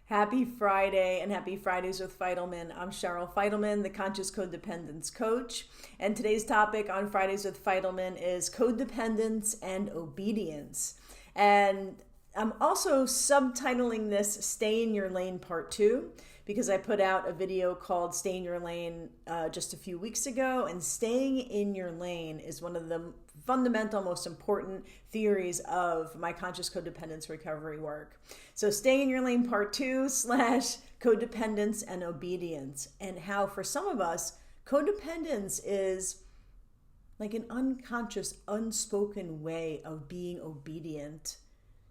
Happy Friday and happy Fridays with Fidelman. I'm Cheryl Fidelman, the Conscious Codependence Coach. And today's topic on Fridays with Fidelman is codependence and obedience. And I'm also subtitling this Stay in Your Lane Part 2 because I put out a video called Stay in Your Lane just a few weeks ago. And staying in your lane is one of the fundamental, most important theories of my conscious codependence recovery work. So Stay in Your Lane Part 2 / codependence and obedience, and how for some of us, codependence is like an unconscious, unspoken way of being obedient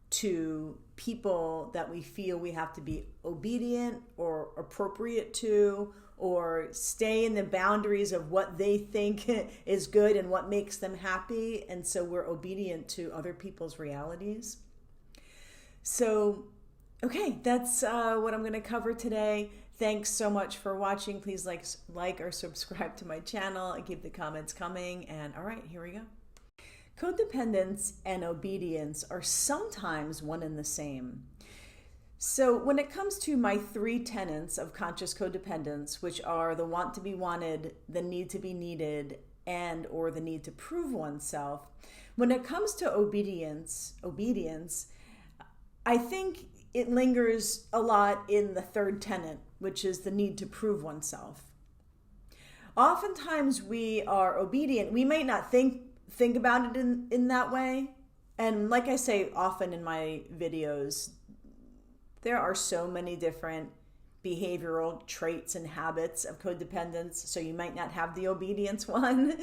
to people that we feel we have to be obedient or appropriate to, or stay in the boundaries of what they think is good and what makes them happy. And so we're obedient to other people's realities. So, okay, that's what I'm going to cover today. Thanks so much for watching. Please like or subscribe to my channel and keep the comments coming. And all right, here we go. Codependence and obedience are sometimes one and the same. So when it comes to my 3 tenets of conscious codependence, which are the want to be wanted, the need to be needed, and or the need to prove oneself, when it comes to obedience, I think it lingers a lot in the 3rd tenet, which is the need to prove oneself. Oftentimes we are obedient. We might not think about it in that way. And like I say often in my videos, there are so many different behavioral traits and habits of codependence. So you might not have the obedience one.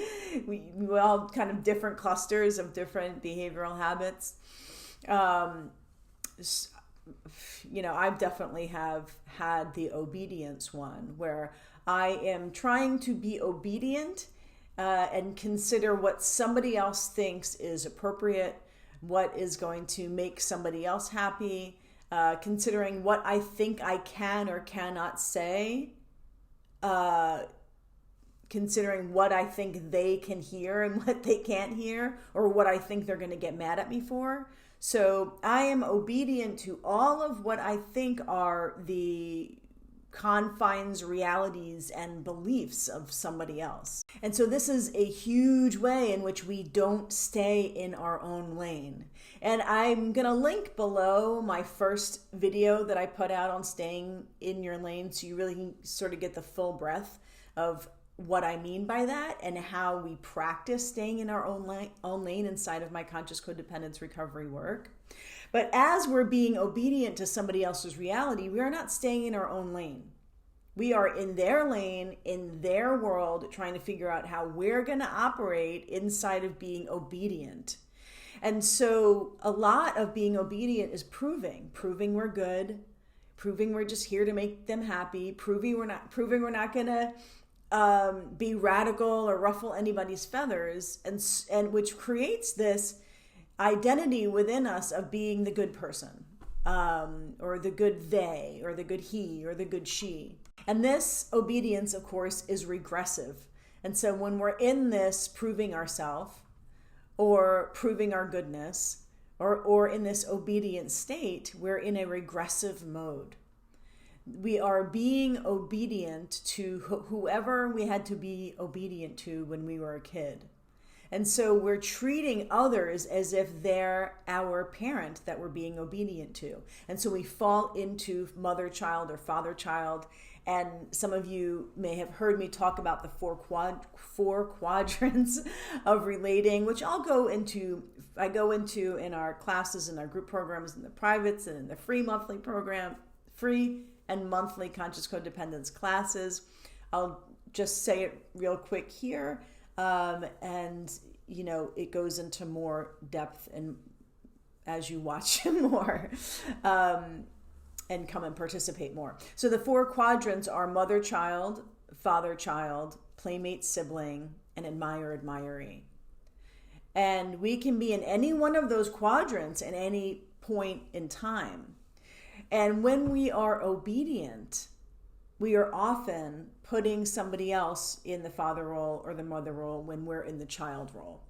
We all kind of different clusters of different behavioral habits. I definitely have had the obedience one, where I am trying to be obedient and consider what somebody else thinks is appropriate, what is going to make somebody else happy, considering what I think I can or cannot say, considering what I think they can hear and what they can't hear, or what I think they're going to get mad at me for. So I am obedient to all of what I think are the confines, realities, and beliefs of somebody else. And so this is a huge way in which we don't stay in our own lane. And I'm going to link below my first video that I put out on staying in your lane, so you really can sort of get the full breadth of what I mean by that and how we practice staying in our own lane inside of my conscious codependence recovery work. But as we're being obedient to somebody else's reality, we are not staying in our own lane. We are in their lane, in their world, trying to figure out how we're going to operate inside of being obedient. And so a lot of being obedient is proving we're good, proving we're just here to make them happy, proving we're not going to be radical or ruffle anybody's feathers, and which creates this identity within us of being the good person, or the good they, or the good he, or the good she. And this obedience, of course, is regressive. And so when we're in this proving ourselves, or proving our goodness, or in this obedient state, we're in a regressive mode. We are being obedient to whoever we had to be obedient to when we were a kid. And so we're treating others as if they're our parent that we're being obedient to. And so we fall into mother-child or father-child. And some of you may have heard me talk about the four quadrants of relating, which I go into in our classes, in our group programs, in the privates, and in the free and monthly conscious codependence classes. I'll just say it real quick here. And it goes into more depth and as you watch more, and come and participate more. So the 4 quadrants are mother-child, father-child, playmate-sibling, and admirer-admiree. And we can be in any one of those quadrants at any point in time. And when we are obedient, we are often putting somebody else in the father role or the mother role when we're in the child role.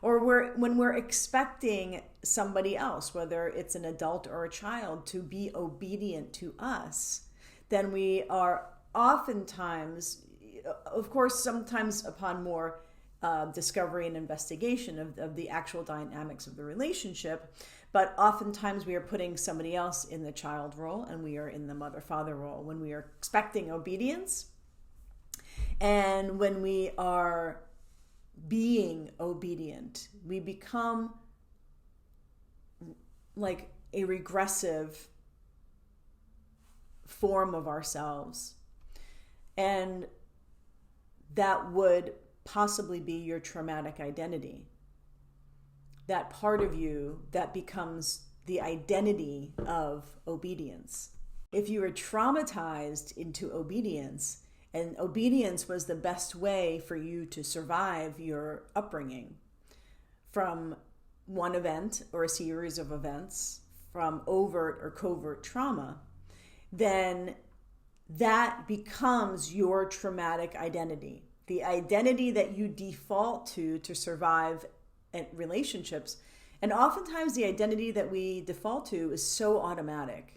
Or when we're expecting somebody else, whether it's an adult or a child, to be obedient to us, then we are oftentimes, of course, sometimes upon more discovery and investigation of the actual dynamics of the relationship, but oftentimes we are putting somebody else in the child role and we are in the mother-father role when we are expecting obedience and when we are being obedient. We become like a regressive form of ourselves, and that would possibly be your traumatic identity. That part of you that becomes the identity of obedience. If you were traumatized into obedience, and obedience was the best way for you to survive your upbringing from one event or a series of events, from overt or covert trauma, then that becomes your traumatic identity. The identity that you default to survive relationships. And oftentimes the identity that we default to is so automatic.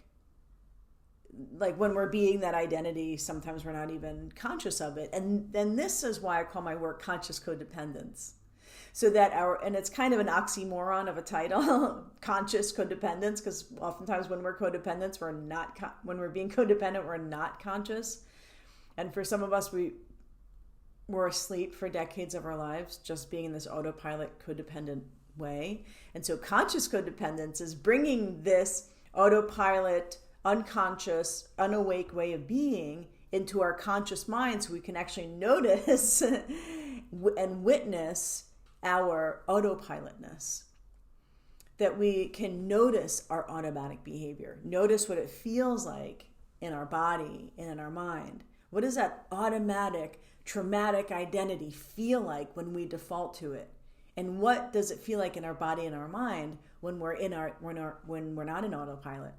Like when we're being that identity, sometimes we're not even conscious of it. And then this is why I call my work conscious codependence. So that and it's kind of an oxymoron of a title, conscious codependence, because oftentimes when we're codependents, when we're being codependent, we're not conscious. And for some of us, we're asleep for decades of our lives, just being in this autopilot codependent way. And so conscious codependence is bringing this autopilot, unconscious, unawake way of being into our conscious mind so we can actually notice and witness our autopilotness. That we can notice our automatic behavior, notice what it feels like in our body and in our mind. What does that automatic traumatic identity feel like when we default to it? And what does it feel like in our body and our mind when we're when we're not in autopilot?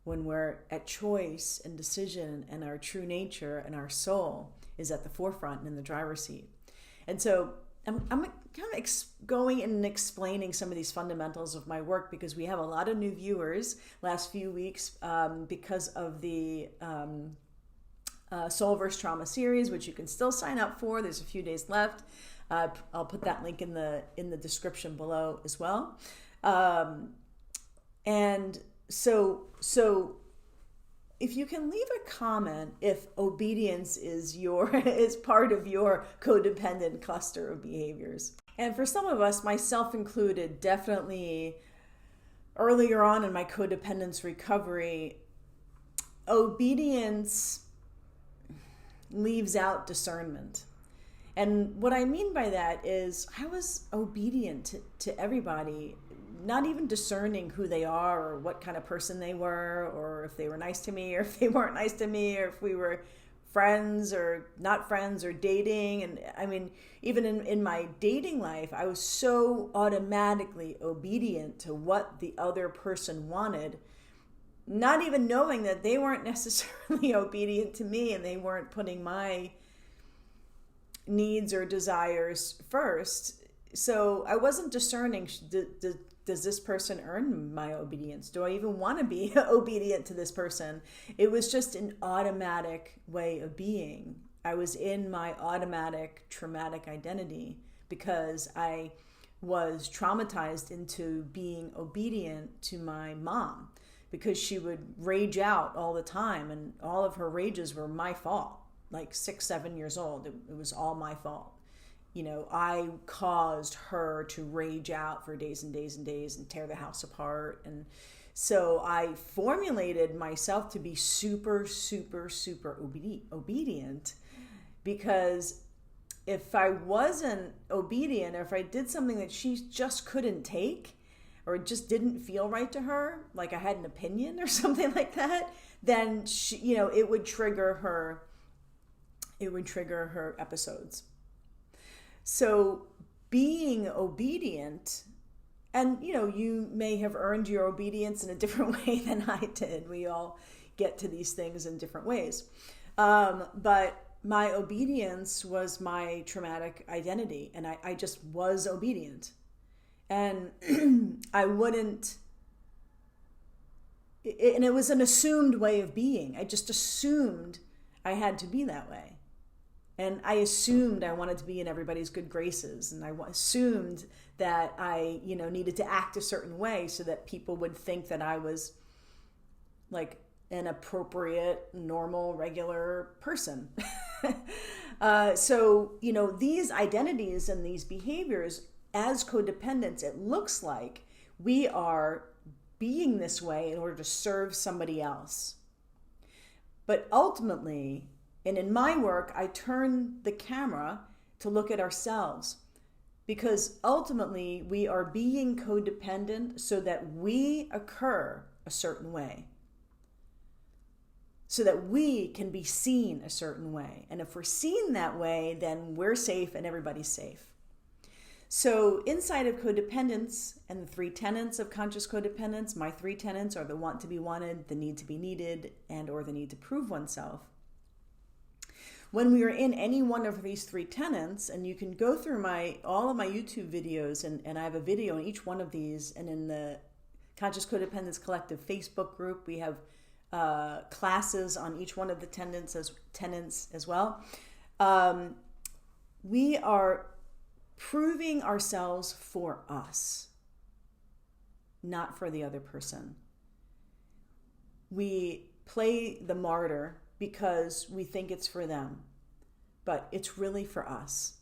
When we're at choice and decision and our true nature and our soul is at the forefront and in the driver's seat. And so I'm kind of going and explaining some of these fundamentals of my work because we have a lot of new viewers last few weeks because of the Soul vs. Trauma series, which you can still sign up for. There's a few days left. I'll put that link in the description below as well. And so if you can leave a comment if obedience is part of your codependent cluster of behaviors. And for some of us, myself included, definitely earlier on in my codependence recovery, obedience leaves out discernment. And what I mean by that is I was obedient to everybody, not even discerning who they are or what kind of person they were, or if they were nice to me or if they weren't nice to me, or if we were friends or not friends or dating. And I mean, even in my dating life, I was so automatically obedient to what the other person wanted, not even knowing that they weren't necessarily obedient to me and they weren't putting my needs or desires first. So I wasn't discerning, does this person earn my obedience? Do I even want to be obedient to this person? It was just an automatic way of being. I was in my automatic traumatic identity because I was traumatized into being obedient to my mom, because she would rage out all the time and all of her rages were my fault. Like 6-7 years old, it was all my fault. You know, I caused her to rage out for days and days and days and tear the house apart. And so I formulated myself to be super, super, super obedient, because if I wasn't obedient, or if I did something that she just couldn't take, or it just didn't feel right to her, like I had an opinion or something like that, then she, it would trigger her episodes. So being obedient, and you may have earned your obedience in a different way than I did. We all get to these things in different ways. But my obedience was my traumatic identity, and I just was obedient. And I wouldn't, and it was an assumed way of being. I just assumed I had to be that way. And I assumed I wanted to be in everybody's good graces. And I assumed that I, needed to act a certain way so that people would think that I was like an appropriate, normal, regular person. So, these identities and these behaviors as codependents, it looks like we are being this way in order to serve somebody else. But ultimately, and in my work, I turn the camera to look at ourselves, because ultimately we are being codependent so that we occur a certain way, so that we can be seen a certain way. And if we're seen that way, then we're safe and everybody's safe. So inside of codependence and the 3 tenets of conscious codependence, my 3 tenets are the want to be wanted, the need to be needed, and or the need to prove oneself. When we are in any one of these 3 tenets, and you can go through all of my YouTube videos, and I have a video in each one of these, and in the Conscious Codependence Collective Facebook group, we have classes on each one of the tenets as well. We are proving ourselves for us, not for the other person. We play the martyr because we think it's for them, but it's really for us.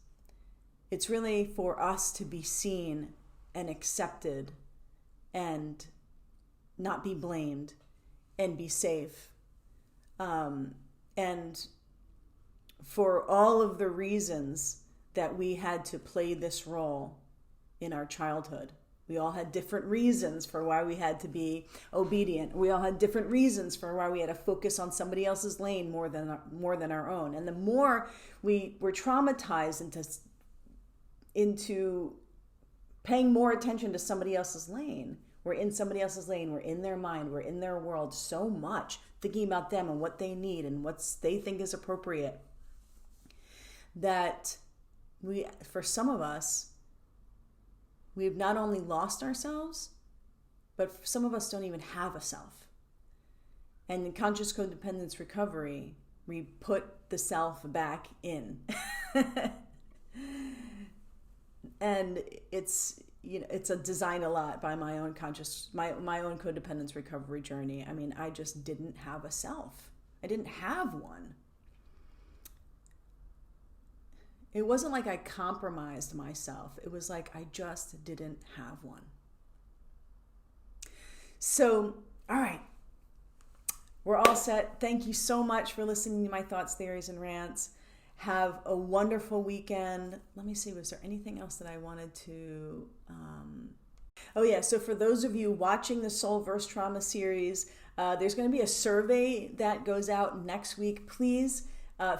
It's really for us to be seen and accepted and not be blamed and be safe. And for all of the reasons that we had to play this role in our childhood. We all had different reasons for why we had to be obedient. We all had different reasons for why we had to focus on somebody else's lane more than our own. And the more we were traumatized into paying more attention to somebody else's lane, we're in somebody else's lane, we're in their mind, we're in their world so much, thinking about them and what they need and what they think is appropriate, that for some of us, we've not only lost ourselves, but some of us don't even have a self. And in conscious codependence recovery, we put the self back in. And it's a design a lot by my own codependence recovery journey. I mean, I just didn't have a self. I didn't have one. It wasn't like I compromised myself. It was like I just didn't have one. So, all right. We're all set. Thank you so much for listening to my thoughts, theories, and rants. Have a wonderful weekend. Let me see, was there anything else that I wanted to... Oh yeah, so for those of you watching the Soul Verse Trauma series, there's going to be a survey that goes out next week. Please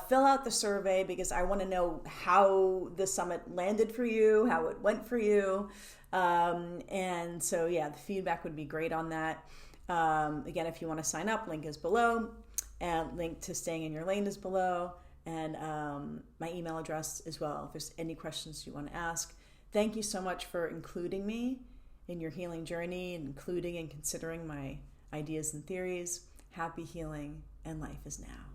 fill out the survey, because I want to know how the summit landed for you, how it went for you. And so, yeah, the feedback would be great on that. Again, if you want to sign up, link is below, and link to Staying in Your Lane is below, and my email address as well, if there's any questions you want to ask. Thank you so much for including me in your healing journey, and including and considering my ideas and theories. Happy healing, and life is now.